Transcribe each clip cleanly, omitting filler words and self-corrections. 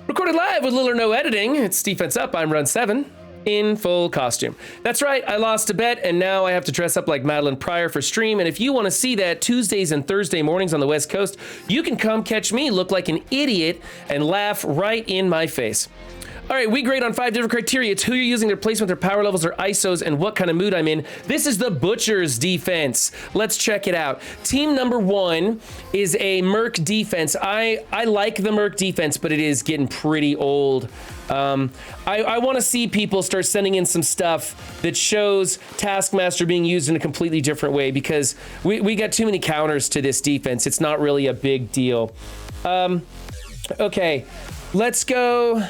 Recorded live with little or no editing. It's Defense Up. I'm Run 7 in full costume. That's right, I lost a bet and now I have to dress up like Madeline Pryor for stream. And if you want to see that Tuesdays and Thursday mornings on the West Coast, you can come catch me look like an idiot and laugh right in my face. All right, we grade on 5 different criteria. It's who you're using, their placement, their power levels, their ISOs, and what kind of mood I'm in. This is the Butcher's defense. Let's check it out. Team number 1 is a Merc defense. I like the Merc defense, but it is getting pretty old. I want to see people start sending in some stuff that shows Taskmaster being used in a completely different way, because we got too many counters to this defense. It's not really a big deal. Okay, let's go.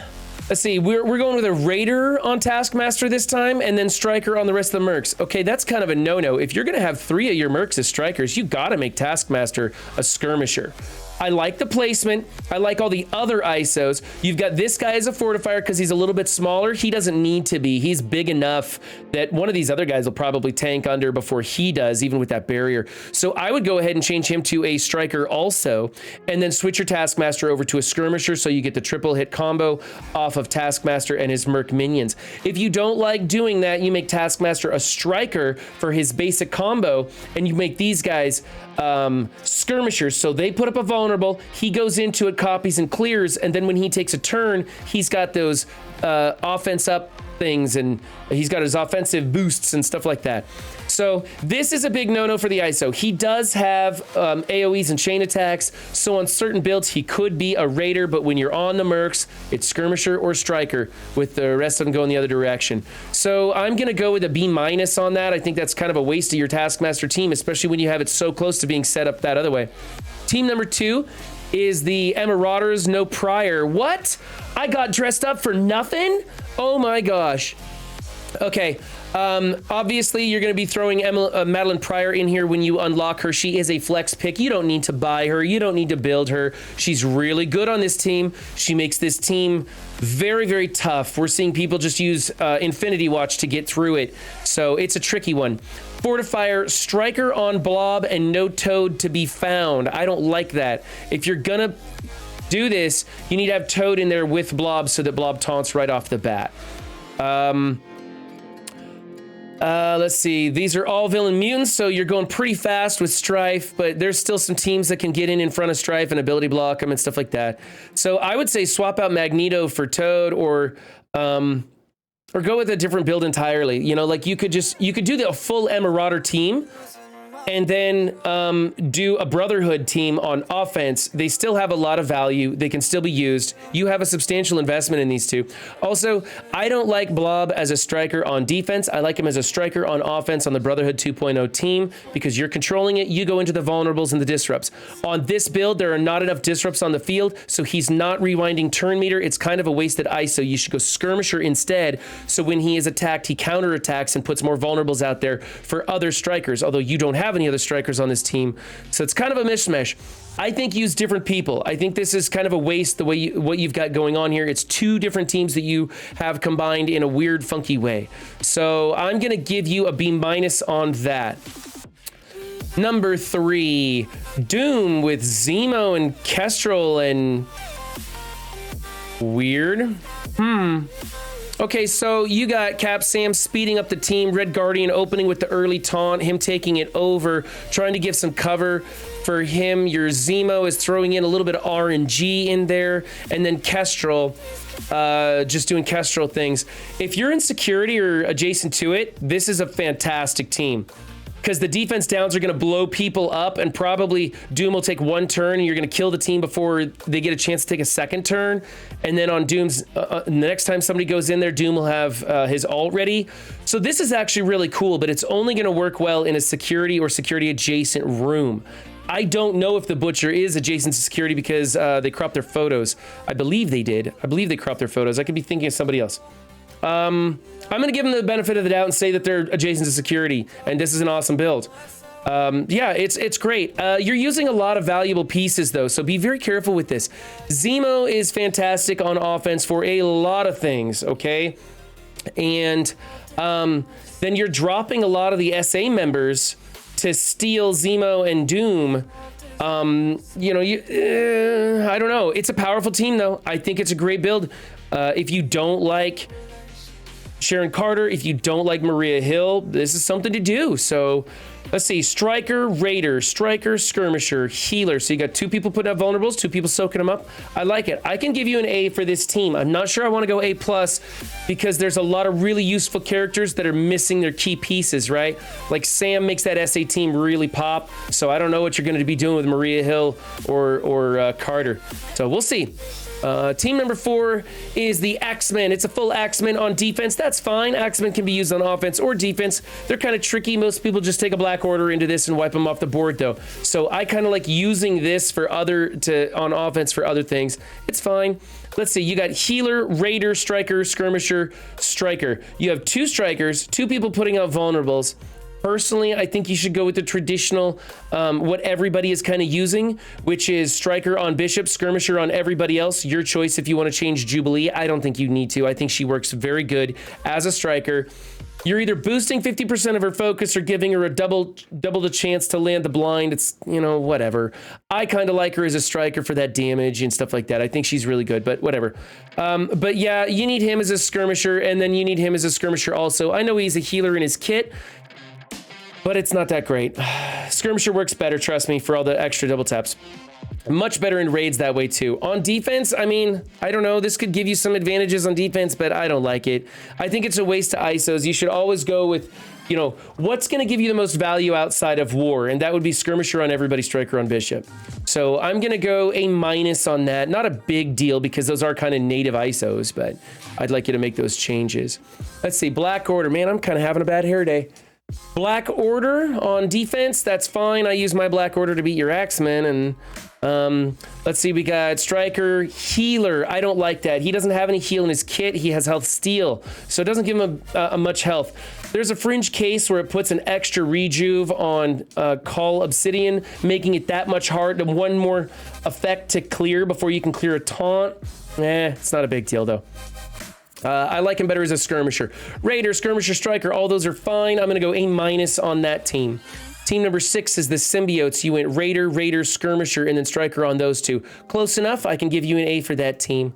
Let's see, we're going with a Raider on Taskmaster this time, and then Striker on the rest of the Mercs. Okay, that's kind of a no-no. If you're gonna have 3 of your Mercs as Strikers, you gotta make Taskmaster a Skirmisher. I like the placement. I like all the other ISOs. You've got this guy as a fortifier because he's a little bit smaller. He doesn't need to be. He's big enough that one of these other guys will probably tank under before he does, even with that barrier. So I would go ahead and change him to a Striker also, and then switch your Taskmaster over to a Skirmisher so you get the triple hit combo off of Taskmaster and his Merc minions. If you don't like doing that, you make Taskmaster a Striker for his basic combo, and you make these guys Skirmishers, so they put up a vulnerable, he goes into it, copies and clears, and then when he takes a turn, he's got those offense up things, and he's got his offensive boosts and stuff like that. So this is a big no-no for the ISO. He does have AoEs and chain attacks, so on certain builds he could be a Raider, but when you're on the Mercs, it's Skirmisher or Striker, with the rest of them going the other direction. So I'm gonna go with a B- on that. I think that's kind of a waste of your Taskmaster team, especially when you have it so close to being set up that other way. Team number 2 is the Marauders, no prior. What? I got dressed up for nothing? Oh my gosh. Okay, obviously you're going to be throwing Madeline Pryor in here when you unlock her. She is a flex pick. You don't need to buy her. You don't need to build her. She's really good on this team. She makes this team very, very tough. We're seeing people just use Infinity Watch to get through it. So it's a tricky one. Fortifier, Striker on Blob, and no Toad to be found. I don't like that. If you're going to do this, you need to have Toad in there with Blob so that Blob taunts right off the bat. Let's see. These are all villain mutants, so you're going pretty fast with Strife, but there's still some teams that can get in front of Strife and ability block them and stuff like that. So I would say swap out Magneto for Toad, or go with a different build entirely. You know, like you could do the full Marauder team, and then do a Brotherhood team on offense. They still have a lot of value. They can still be used. You have a substantial investment in these two. Also, I don't like Blob as a Striker on defense. I like him as a Striker on offense on the Brotherhood 2.0 team, because you're controlling it. You go into the vulnerables and the disrupts. On this build, there are not enough disrupts on the field, so he's not rewinding turn meter. It's kind of a wasted ISO. You should go Skirmisher instead, so when he is attacked, he counterattacks and puts more vulnerables out there for other Strikers, although you don't have any other Strikers on this team. So it's kind of a mishmash. I think use different people. I think this is kind of a waste the way what you've got going on here. It's 2 different teams that you have combined in a weird, funky way. So I'm going to give you a B- on that. Number 3, Doom with Zemo and Kestrel and weird. Okay, so you got Cap Sam speeding up the team, Red Guardian opening with the early taunt, him taking it over, trying to give some cover for him. Your Zemo is throwing in a little bit of RNG in there, and then Kestrel, just doing Kestrel things. If you're in security or adjacent to it, this is a fantastic team, because the defense downs are going to blow people up, and probably Doom will take 1 turn and you're going to kill the team before they get a chance to take a second turn. And then on Doom's, the next time somebody goes in there, Doom will have his ult ready. So this is actually really cool, but it's only going to work well in a security or security adjacent room. I don't know if the Butcher is adjacent to security because they cropped their photos. I believe they did. I believe they cropped their photos. I could be thinking of somebody else. I'm going to give them the benefit of the doubt and say that they're adjacent to security, and this is an awesome build. Yeah, it's great. You're using a lot of valuable pieces, though, so be very careful with this. Zemo is fantastic on offense for a lot of things, okay? And then you're dropping a lot of the SA members to steal Zemo and Doom You know, I don't know. It's a powerful team, though. I think it's a great build. If you don't like Sharon Carter, if you don't like Maria Hill, this is something to do. So let's see, striker, raider, striker, skirmisher, healer. So you got 2 people putting up vulnerables, 2 people soaking them up. I like it. I can give you an A for this team. I'm not sure I want to go A+ because there's a lot of really useful characters that are missing their key pieces, right? Like Sam makes that SA team really pop. So I don't know what you're going to be doing with Maria Hill or Carter. So we'll see. Team number 4 is the Axemen. It's a full Axemen on defense. That's fine. Axemen can be used on offense or defense. They're kind of tricky. Most people just take a black order into this and wipe them off the board, though. So I kind of like using this for on offense for other things. It's fine. Let's see. You got healer, raider, striker, skirmisher, striker. You have 2 strikers, 2 people putting out vulnerables. Personally, I think you should go with the traditional, what everybody is kind of using, which is striker on bishop, skirmisher on everybody else. Your choice if you want to change Jubilee. I don't think you need to. I think she works very good as a striker. You're either boosting 50% of her focus or giving her a double the chance to land the blind. It's, you know, whatever. I kind of like her as a striker for that damage and stuff like that. I think she's really good, but whatever. But yeah, you need him as a skirmisher, and then you need him as a skirmisher also. I know he's a healer in his kit, but it's not that great. Skirmisher works better, trust me, for all the extra double taps. Much better in raids that way too. On defense, I mean, I don't know. This could give you some advantages on defense, but I don't like it. I think it's a waste of ISOs. You should always go with, you know, what's going to give you the most value outside of war, and that would be skirmisher on everybody, striker on bishop. So I'm going to go A- on that. Not a big deal because those are kind of native ISOs, but I'd like you to make those changes. Let's see, Black Order. Man, I'm kind of having a bad hair day. Black Order on defense, that's fine. I use my Black Order to beat your Axemen. And let's see, we got striker, healer. I don't like that. He doesn't have any heal in his kit. He has health steal, so it doesn't give him a much health. There's a fringe case where it puts an extra rejuve on Call Obsidian, making it that much hard, and one more effect to clear before you can clear a taunt. It's not a big deal though. I like him better as a skirmisher. Raider, skirmisher, striker, all those are fine. I'm going to go A- on that team. Team number 6 is the symbiotes. You went raider, raider, skirmisher, and then striker on those 2. Close enough. I can give you an A for that team.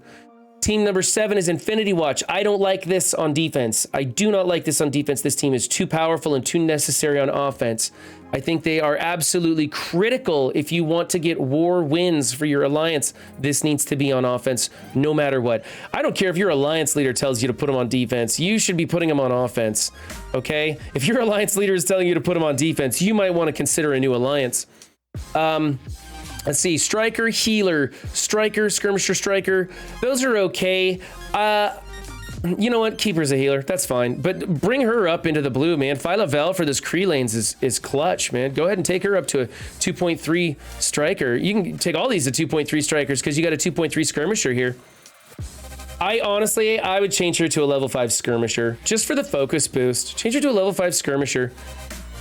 Team number 7 is Infinity Watch. I don't like this on defense. I do not like this on defense. This team is too powerful and too necessary on offense. I think they are absolutely critical if you want to get war wins for your alliance. This needs to be on offense no matter what. I don't care if your alliance leader tells you to put them on defense. You should be putting them on offense, okay? If your alliance leader is telling you to put them on defense, you might want to consider a new alliance. Let's see, striker, healer, striker, skirmisher, striker. Those are okay. You know what? Keep her as a healer. That's fine. But bring her up into the blue, man. Phyla Vel for this Kree lanes is clutch, man. Go ahead and take her up to a 2.3 striker. You can take all these to 2.3 strikers because you got a 2.3 skirmisher here. I would change her to a level 5 skirmisher just for the focus boost. Change her to a level 5 skirmisher.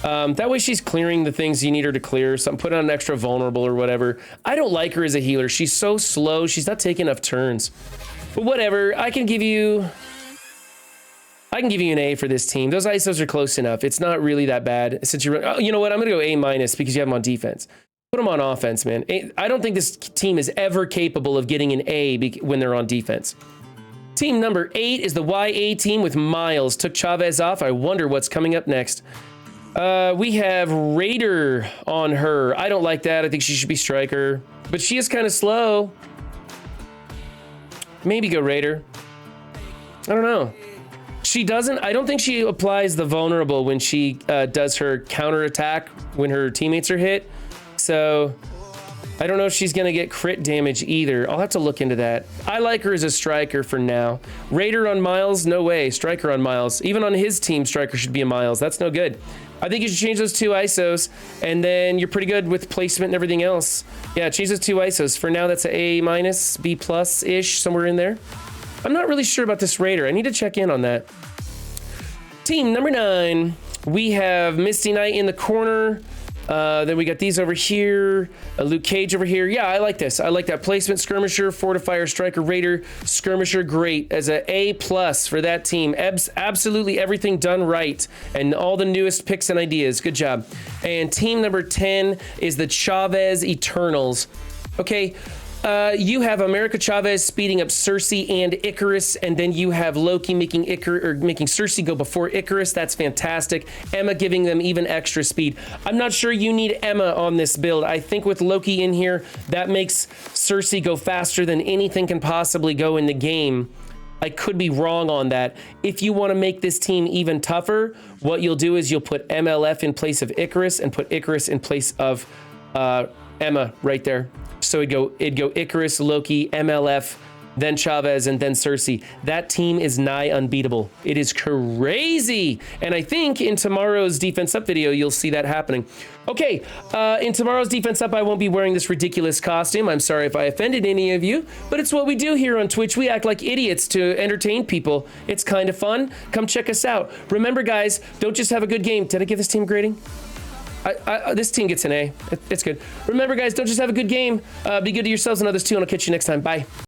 That way she's clearing the things you need her to clear. Some put on an extra vulnerable or whatever. I don't like her as a healer. She's so slow. She's not taking enough turns. But whatever. I can give you an A for this team. Those ISOs are close enough. It's not really that bad. Since you know what? I'm going to go A- because you have them on defense. Put them on offense, man. I don't think this team is ever capable of getting an A when they're on defense. Team number 8 is the YA team with Miles. Took Chavez off. I wonder what's coming up next. We have Raider on her. I don't like that. I think she should be striker, but she is kind of slow. Maybe go Raider. I don't know. I don't think she applies the vulnerable when she does her counter attack when her teammates are hit. So I don't know if she's going to get crit damage either. I'll have to look into that. I like her as a striker for now. Raider on Miles? No way. Striker on Miles. Even on his team, striker should be a Miles. That's no good. I think you should change those 2 ISOs, and then you're pretty good with placement and everything else. Yeah, change those 2 ISOs. For now, that's a A-, B+-ish, somewhere in there. I'm not really sure about this Raider. I need to check in on that. Team number 9, we have Misty Knight in the corner. Then we got these over here. A Luke Cage over here. Yeah, I like this. I like that placement. Skirmisher, Fortifier, Striker, Raider, Skirmisher. Great. As a A+ for that team. Absolutely everything done right. And all the newest picks and ideas. Good job. And team number 10 is the Chavez Eternals. Okay. You have America Chavez speeding up Cersei and Icarus, and then you have Loki making Cersei go before Icarus. That's fantastic. Emma giving them even extra speed. I'm not sure you need Emma on this build. I think with Loki in here, that makes Cersei go faster than anything can possibly go in the game. I could be wrong on that. If you want to make this team even tougher, what you'll do is you'll put MLF in place of Icarus and put Icarus in place of Emma right there. So it'd go Icarus, Loki, MLF, then Chavez, and then Cersei. That team is nigh unbeatable. It is crazy. And I think in tomorrow's Defense Up video, you'll see that happening. Okay, in tomorrow's Defense Up, I won't be wearing this ridiculous costume. I'm sorry if I offended any of you, but it's what we do here on Twitch. We act like idiots to entertain people. It's kind of fun. Come check us out. Remember, guys, don't just have a good game. Did I give this team grading? This team gets an A. It's good. Remember, guys, don't just have a good game. Be good to yourselves and others, too, and I'll catch you next time. Bye.